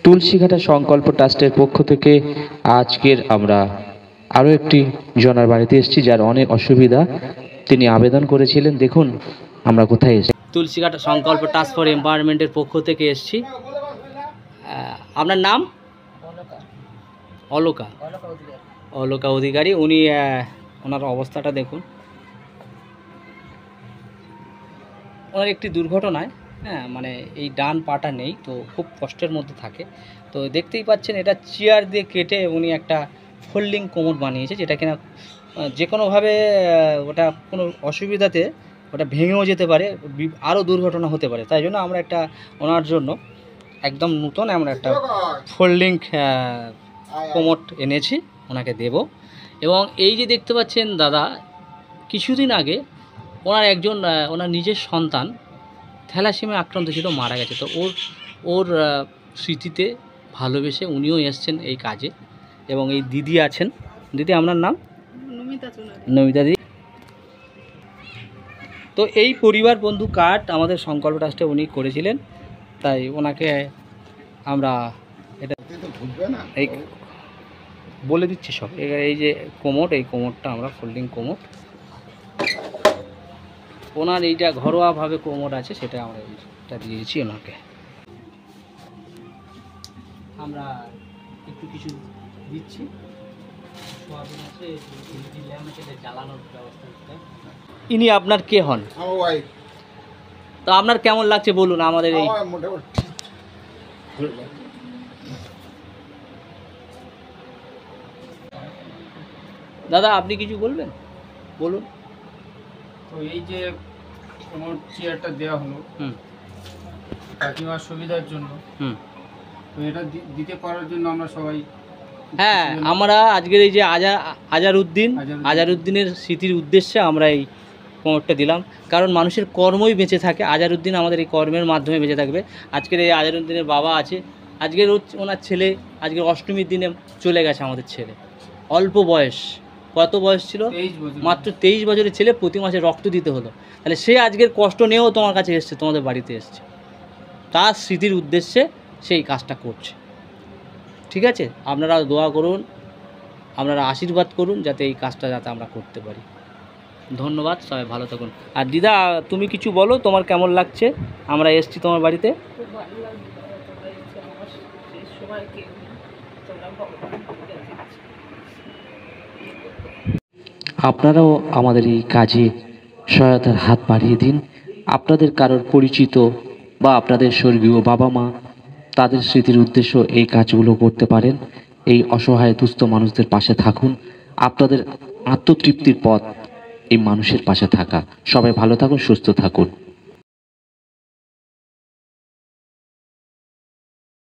তুলসীঘাটা সংকল্প ট্রাস্টের পক্ষ থেকে আজকের আমরা আরও একটি জনার বাড়িতে এসেছি, যার অনেক অসুবিধা। তিনি আবেদন করেছিলেন, দেখুন আমরা কোথায় এসেছি। তুলসীঘাটা সংকল্প ট্রাস্ট ফর এম্পাওয়ারমেন্টের পক্ষ থেকে এসেছি। আপনার নাম? অলোকা। অলোকা অধিকারী। উনি ওনার অবস্থাটা দেখুন। ওনার একটি দুর্ঘটনায় মানে এই ডান পাটা নেই, তো খুব কষ্টের মধ্যে থাকে। তো দেখতেই পাচ্ছেন এটা চেয়ার দিয়ে কেটে উনি একটা ফোল্ডিং কোমর বানিয়েছে, যেটা কিনা যে কোনোভাবে ওটা কোনো অসুবিধাতে ওটা ভেঙেও যেতে পারে, আরও দুর্ঘটনা হতে পারে। তাই জন্য আমরা একটা ওনার জন্য একদম নতুন আমরা একটা ফোল্ডিং কোমর এনেছি, ওনাকে দেব। এবং এই যে দেখতে পাচ্ছেন দাদা, কিছুদিন আগে ওনার নিজের সন্তান থ্যালাসেমিয়া আক্রান্ত ছিল, মারা গেছে। তো ওর স্মৃতিতে ভালোবেসে উনিও এসছেন এই কাজে। এবং এই দিদি আছেন। দিদি, আপনার নাম? নমিতা দিদি। তো এই পরিবার বন্ধু কার্ড আমাদের সংকল্প ট্রাস্টে উনি করেছিলেন, তাই ওনাকে আমরা এটা এই বলে দিচ্ছি সব। এই যে কোমর, এই কোমরটা আমরা ফোল্ডিং কোমর, ওনার এইটা ঘরোয়াভাবে কোমর আছে, সেটা আমরা এটা দিয়েছি ওনাকে। আমরা একটু কিছু দিচ্ছি, জ্বালানোর ব্যবস্থা। ইনি আপনার কে হন? তো আপনার কেমন লাগছে বলুন আমাদের এই? দাদা, আপনি কিছু বলবেন? বলুন। তো এই যে আমার চেয়ারটা দেওয়া হলো কাকিমার সুবিধার জন্য, তো এটা দিতে পারার জন্য আমরা সবাই, আমরা আজকের এই যে আজারউদ্দিনের স্মৃতির উদ্দেশ্যে আমরা এই কোমরটা দিলাম। কারণ মানুষের কর্মই বেঁচে থাকে, আজারউদ্দিন আমাদের এই কর্মের মাধ্যমে বেঁচে থাকবে। আজকের এই আজারউদ্দিনের বাবা আছে, আজকের ওনার ছেলে আজকের অষ্টমীর দিনে চলে গেছে আমাদের ছেলে। অল্প বয়স, কত বয়স ছিল? মাত্র 23 বছরের ছেলে, প্রতি মাসে রক্ত দিতে হলো। তাহলে সে আজকের কষ্ট নিয়েও তোমার কাছে এসছে, তোমাদের বাড়িতে এসছে, তার স্মৃতির উদ্দেশ্যে সেই কাজটা করছে। ঠিক আছে, আপনারা দোয়া করুন, আপনারা আশীর্বাদ করুন, যাতে এই কাজটা যাতে আমরা করতে পারি। ধন্যবাদ, সবাই ভালো থাকুন। আর দিদা, তুমি কিছু বলো, তোমার কেমন লাগছে আমরা এসছি তোমার বাড়িতে? আপনারাও আমাদের এই কাজে সহায়তার হাত বাড়িয়ে দিন। আপনাদের কারোর পরিচিত বা আপনাদের স্বর্গীয় বাবা মা, তাদের স্মৃতির উদ্দেশ্য এই কাজগুলো করতে পারেন। এই অসহায় দুস্থ মানুষদের পাশে থাকুন। আপনাদের আত্মতৃপ্তির পথ এই মানুষের পাশে থাকা। সবাই ভালো থাকুন, সুস্থ থাকুন।